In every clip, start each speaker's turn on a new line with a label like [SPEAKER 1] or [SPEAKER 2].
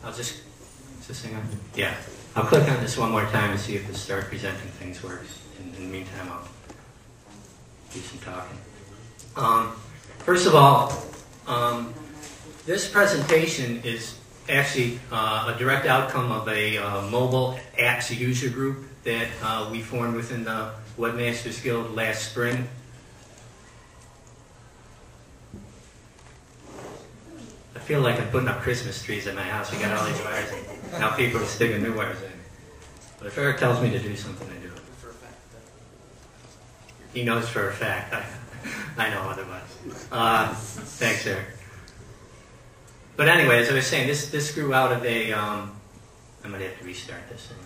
[SPEAKER 1] I'll just, is this thing on? Yeah. I'll click on this one more time and see if the start presenting things works. In the meantime, I'll do some talking. First of all, this presentation is actually a direct outcome of a mobile apps user group that we formed within the Webmasters Guild last spring. I feel like I'm putting up Christmas trees in my house. We got all these wires. Now people are sticking new wires in. But if Eric tells me to do something, I do it. He knows for a fact. I know otherwise. Thanks, Eric. But anyway, as I was saying, this grew out of a. I'm going to have to restart this thing.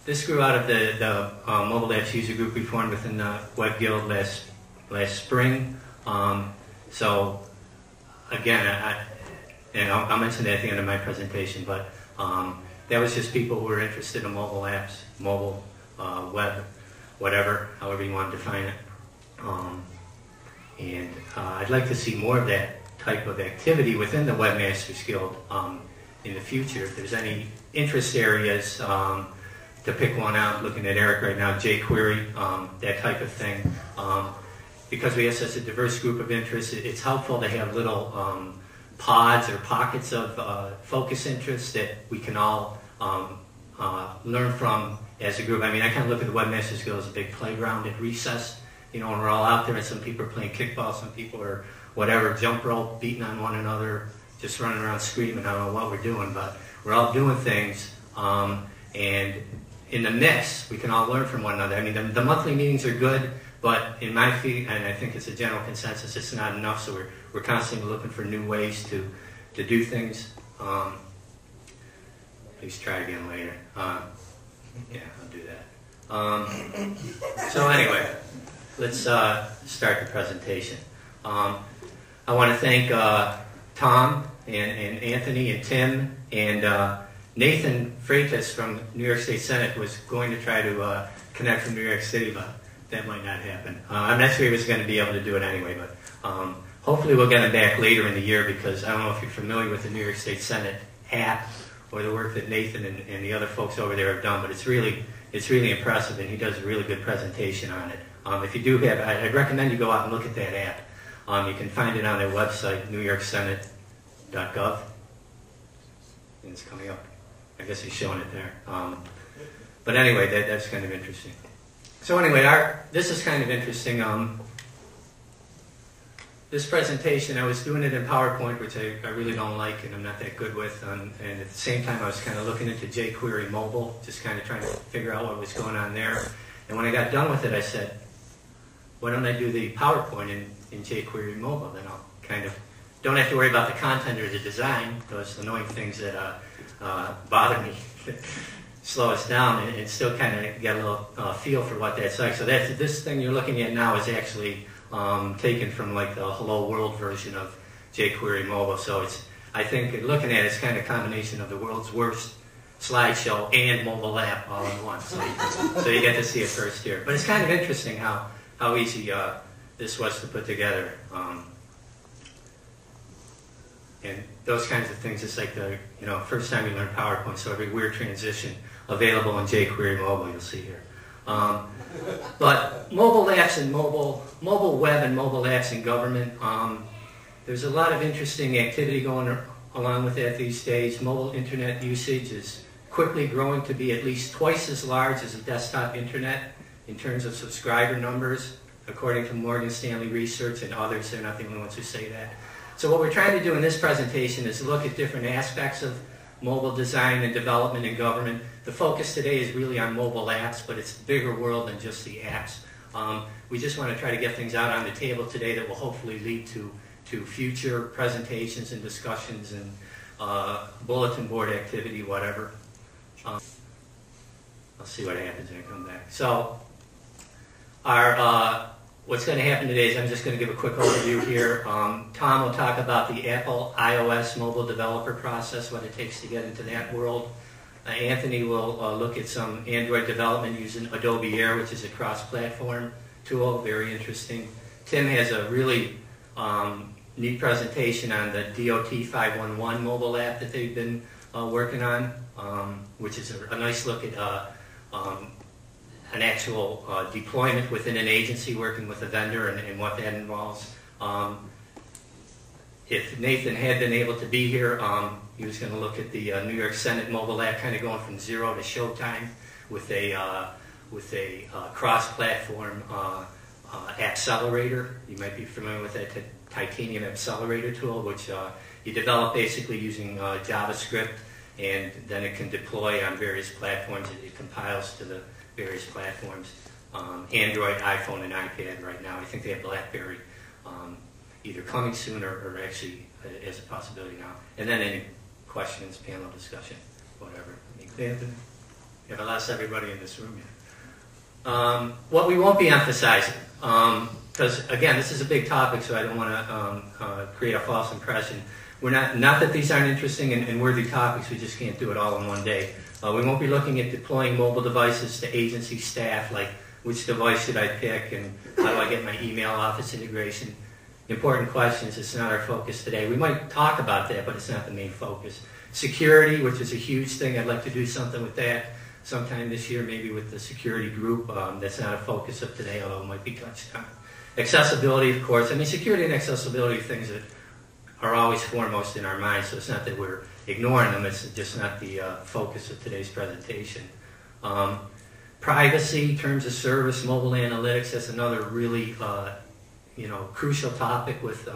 [SPEAKER 1] This grew out of the mobile apps user group we formed within the Web Guild last spring. So again, I'll mention that at the end of my presentation, but that was just people who were interested in mobile apps, mobile, web, whatever, however you want to define it. And I'd like to see more of that type of activity within the Webmasters Guild in the future. If there's any interest areas, to pick one out, looking at Eric right now, jQuery, that type of thing. Because we have such a diverse group of interests, it's helpful to have little pods or pockets of focus interests that we can all learn from as a group. I mean, I kind of look at the Webmasters Guild as a big playground at recess, you know, and we're all out there, and some people are playing kickball, some people are whatever, jump rope, beating on one another, just running around screaming. I don't know what we're doing, but we're all doing things, and in the mix, we can all learn from one another. I mean, the monthly meetings are good, but in my view, and I think it's a general consensus, it's not enough, so we're constantly looking for new ways to do things. Please try again later. Yeah, I'll do that. So anyway, let's start the presentation. I want to thank Tom and Anthony and Tim and Nathan Freitas from New York State Senate was going to try to connect from New York City, but that might not happen. I'm not sure he was going to be able to do it anyway, but hopefully we'll get him back later in the year, because I don't know if you're familiar with the New York State Senate app or the work that Nathan and the other folks over there have done, but it's really impressive, and he does a really good presentation on it. If you do have, I'd recommend you go out and look at that app. You can find it on their website, newyorksenate.gov, and it's coming up. I guess he's showing it there. But anyway, that's kind of interesting. So anyway, this is kind of interesting. This presentation, I was doing it in PowerPoint, which I really don't like and I'm not that good with. And at the same time, I was kind of looking into jQuery mobile, just kind of trying to figure out what was going on there. And when I got done with it, I said, why don't I do the PowerPoint in jQuery mobile? Then I'll kind of, don't have to worry about the content or the design, those annoying things that bother me, slow us down, and still kind of get a little feel for what that's like. So this thing you're looking at now is actually taken from like the Hello World version of jQuery mobile. So I think looking at it, it's kind of a combination of the world's worst slideshow and mobile app all in one. So you get to see it first here. But it's kind of interesting how easy this was to put together. And those kinds of things, it's like the first time you learn PowerPoint, so every weird transition available in jQuery mobile, you'll see here. But mobile apps and mobile web and mobile apps in government, there's a lot of interesting activity going along with that these days. Mobile internet usage is quickly growing to be at least twice as large as a desktop internet in terms of subscriber numbers, according to Morgan Stanley Research and others. They're not the only ones who say that. So what we're trying to do in this presentation is look at different aspects of mobile design and development in government. The focus today is really on mobile apps, but it's a bigger world than just the apps. We just want to try to get things out on the table today that will hopefully lead to future presentations and discussions and bulletin board activity, whatever. I'll see what happens when I come back. So what's going to happen today is I'm just going to give a quick overview here. Tom will talk about the Apple iOS mobile developer process, what it takes to get into that world. Anthony will look at some Android development using Adobe Air, which is a cross-platform tool, very interesting. Tim has a really neat presentation on the DOT 511 mobile app that they've been working on, which is a nice look at an actual deployment within an agency working with a vendor and what that involves. If Nathan had been able to be here, he was going to look at the New York Senate mobile app, kind of going from zero to showtime with a cross-platform accelerator. You might be familiar with that titanium accelerator tool, which you develop basically using JavaScript, and then it can deploy on various platforms. It compiles to the various platforms, Android, iPhone, and iPad right now. I think they have BlackBerry either coming soon or actually as a possibility now. And then any questions, panel discussion, whatever. I've lost everybody in this room yet. What we won't be emphasizing, because again, this is a big topic, so I don't want to create a false impression. We're not that these aren't interesting and worthy topics, we just can't do it all in one day. We won't be looking at deploying mobile devices to agency staff, like which device should I pick and how do I get my email office integration. Important questions, it's not our focus today. We might talk about that, but it's not the main focus. Security, which is a huge thing, I'd like to do something with that sometime this year, maybe with the security group. That's not a focus of today, although it might be touched on. Accessibility, of course. I mean, security and accessibility are things that are always foremost in our minds, so it's not that we're ignoring them, it's just not the focus of today's presentation. Privacy, terms of service, mobile analytics, that's another really crucial topic. With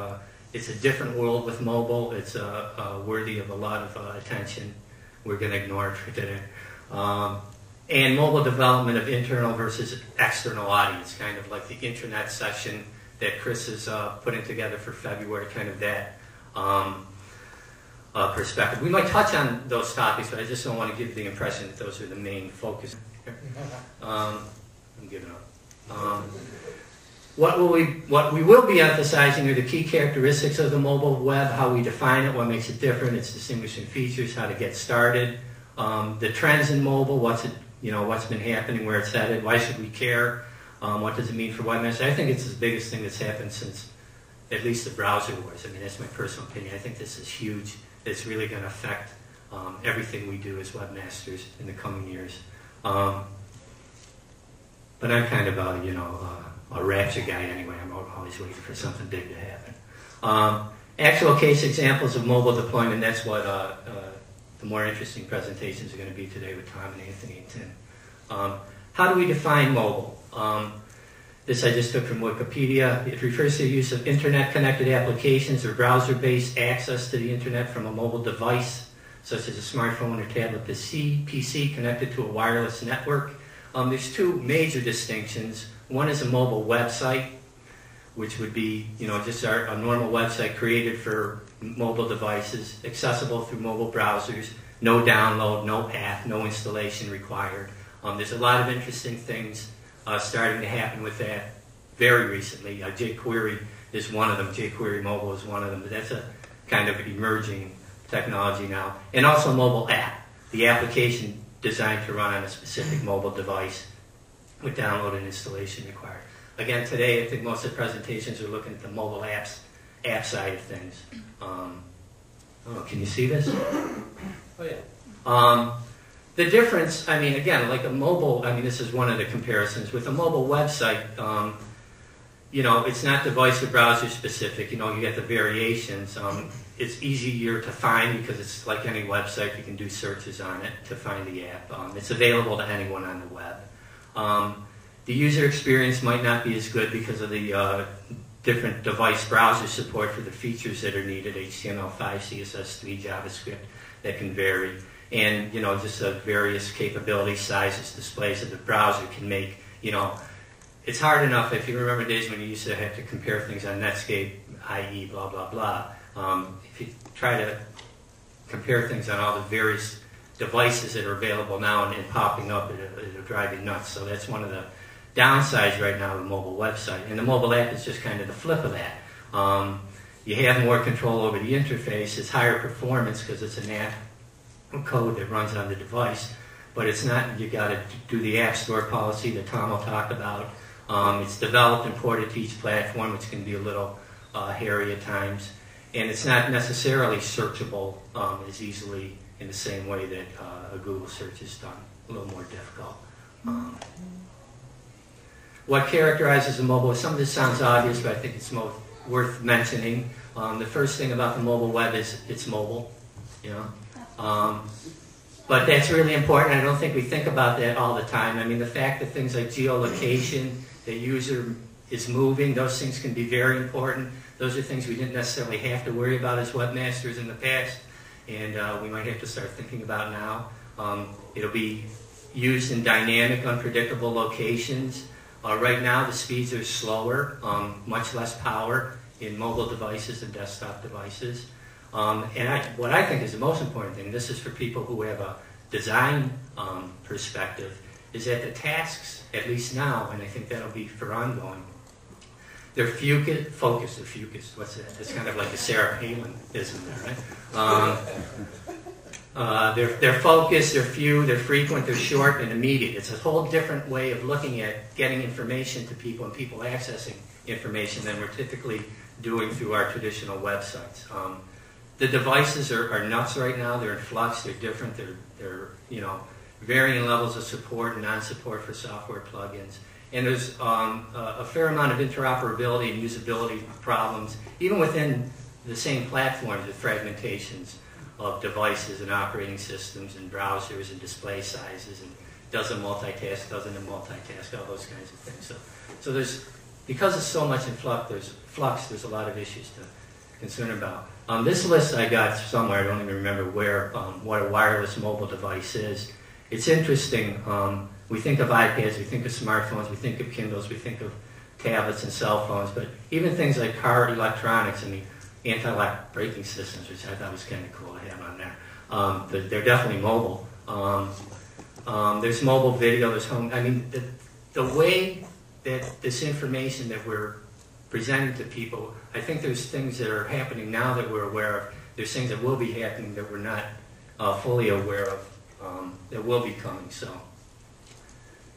[SPEAKER 1] it's a different world with mobile. It's worthy of a lot of attention. We're going to ignore it for today. And mobile development of internal versus external audience, kind of like the intranet session that Chris is putting together for February, kind of that perspective. We might touch on those topics, but I just don't want to give the impression that those are the main focus. I'm giving up. What we will be emphasizing are the key characteristics of the mobile web, how we define it, what makes it different, its distinguishing features, how to get started, the trends in mobile, what's been happening, where it's headed, why should we care, what does it mean for Webmasters. I think it's the biggest thing that's happened since at least the browser wars. I mean, that's my personal opinion. I think this is huge. It's really going to affect everything we do as Webmasters in the coming years. But I'm kind of a rapture guy anyway. I'm always waiting for something big to happen. Actual case examples of mobile deployment, that's what the more interesting presentations are going to be today with Tom and Anthony and Tim. How do we define mobile? This I just took from Wikipedia. It refers to the use of internet-connected applications or browser-based access to the internet from a mobile device, such as a smartphone or tablet PC connected to a wireless network. There's two major distinctions. One is a mobile website, which would be just a normal website created for mobile devices, accessible through mobile browsers, no download, no app, no installation required. There's a lot of interesting things starting to happen with that very recently. jQuery is one of them. jQuery Mobile is one of them. But that's a kind of emerging technology now. And also mobile app, the application designed to run on a specific mobile device with download and installation required. Again, today I think most of the presentations are looking at the mobile app side of things. Can you see this? Oh yeah. The difference, I mean, again, like a mobile, I mean, this is one of the comparisons. With a mobile website, it's not device or browser specific. You get the variations. It's easier to find because it's like any website. You can do searches on it to find the app. It's available to anyone on the web. The user experience might not be as good because of the different device browser support for the features that are needed, HTML5, CSS3, JavaScript, that can vary. And, just the various capability sizes, displays that the browser can make. It's hard enough, if you remember days when you used to have to compare things on Netscape, IE, blah, blah, blah. If you try to compare things on all the various devices that are available now and popping up, it'll drive you nuts. So that's one of the downsides right now of a mobile website. And the mobile app is just kind of the flip of that. You have more control over the interface. It's higher performance because it's an app code that runs on the device, but it's not, you got to do the App Store policy that Tom will talk about. It's developed and ported to each platform, which can be a little hairy at times. and it's not necessarily searchable as easily in the same way that a Google search is done, a little more difficult. What characterizes a mobile? Some of this sounds obvious, but I think it's worth mentioning. The first thing about the mobile web is it's mobile, you know. But that's really important. I don't think we think about that all the time. I mean, the fact that things like geolocation, the user is moving, those things can be very important. Those are things we didn't necessarily have to worry about as webmasters in the past, and we might have to start thinking about now. It'll be used in dynamic, unpredictable locations. Right now, the speeds are slower, much less power in mobile devices and desktop devices. And what I think is the most important thing, this is for people who have a design perspective, is that the tasks, at least now, and I think that'll be for ongoing, they're focused. What's that? It's kind of like a Sarah Palin-ism there, right? They're focused, they're few, they're frequent, they're short and immediate. It's a whole different way of looking at getting information to people and people accessing information than we're typically doing through our traditional websites. The devices are nuts right now. They're in flux. They're different. They're varying levels of support and non-support for software plugins. And there's a fair amount of interoperability and usability problems, even within the same platforms, with fragmentations of devices and operating systems and browsers and display sizes and does it multitask, doesn't it multitask, all those kinds of things. So there's, because it's so much in flux, there's a lot of issues to concern about. This list I got somewhere, I don't even remember where, what a wireless mobile device is. It's interesting. We think of iPads, we think of smartphones, we think of Kindles, we think of tablets and cell phones, but even things like car electronics, I mean, anti-lock braking systems, which I thought was kind of cool to have on there. They're definitely mobile. There's mobile video, there's home. I mean, the way that this information that we're presenting to people, I think there's things that are happening now that we're aware of. There's things that will be happening that we're not fully aware of that will be coming. So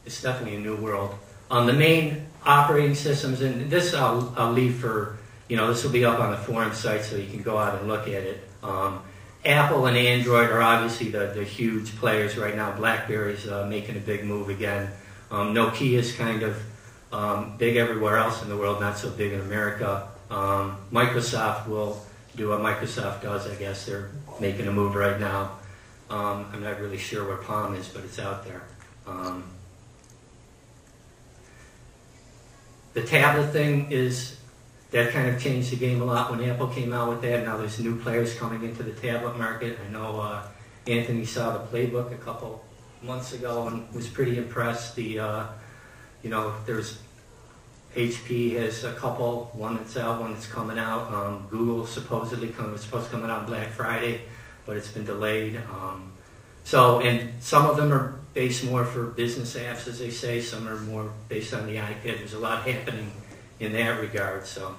[SPEAKER 1] it's definitely a new world. The main operating systems, and this I'll leave for, this will be up on the forum site so you can go out and look at it. Apple and Android are obviously the huge players right now. BlackBerry's making a big move again. Nokia's kind of big everywhere else in the world, not so big in America. Microsoft will do what Microsoft does, I guess. They're making a move right now. I'm not really sure where Palm is, but it's out there. The tablet thing that kind of changed the game a lot when Apple came out with that. Now there's new players coming into the tablet market. I know Anthony saw the playbook a couple months ago and was pretty impressed. There's HP has a couple, one that's out, one that's coming out. Google supposedly was supposed to come out on Black Friday, but it's been delayed. And some of them are based more for business apps, as they say. Some are more based on the iPad. There's a lot happening in that regard. So,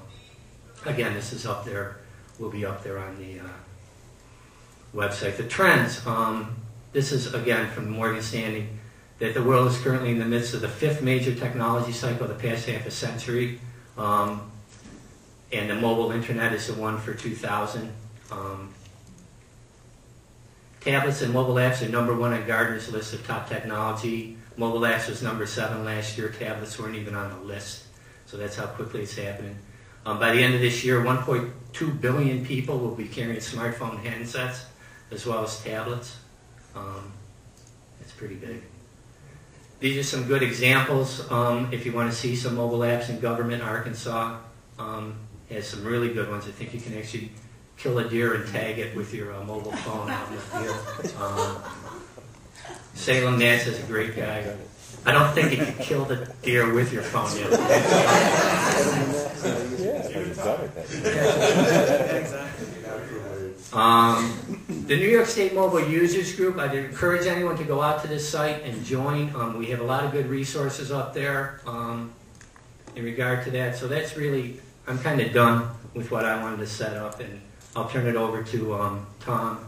[SPEAKER 1] again, this is up there. Will be up there on the website. The trends. This is, again, from Morgan Stanley, that the world is currently in the midst of the 5th major technology cycle of the past half a century. And the mobile internet is the one for 2000. Tablets and mobile apps are #1 on Gartner's list of top technology. Mobile apps was number 7 last year. Tablets weren't even on the list. So that's how quickly it's happening. By the end of this year, 1.2 billion people will be carrying smartphone handsets as well as tablets. It's pretty big. These are some good examples. If you want to see some mobile apps in government, Arkansas has some really good ones. I think you can actually kill a deer and tag it with your mobile phone out in the field. Salem Nance is a great guy. I don't think you can kill the deer with your phone yet. The New York State Mobile Users Group, I'd encourage anyone to go out to this site and join. We have a lot of good resources up there in regard to that. So that's really, I'm kind of done with what I wanted to set up, and I'll turn it over to Tom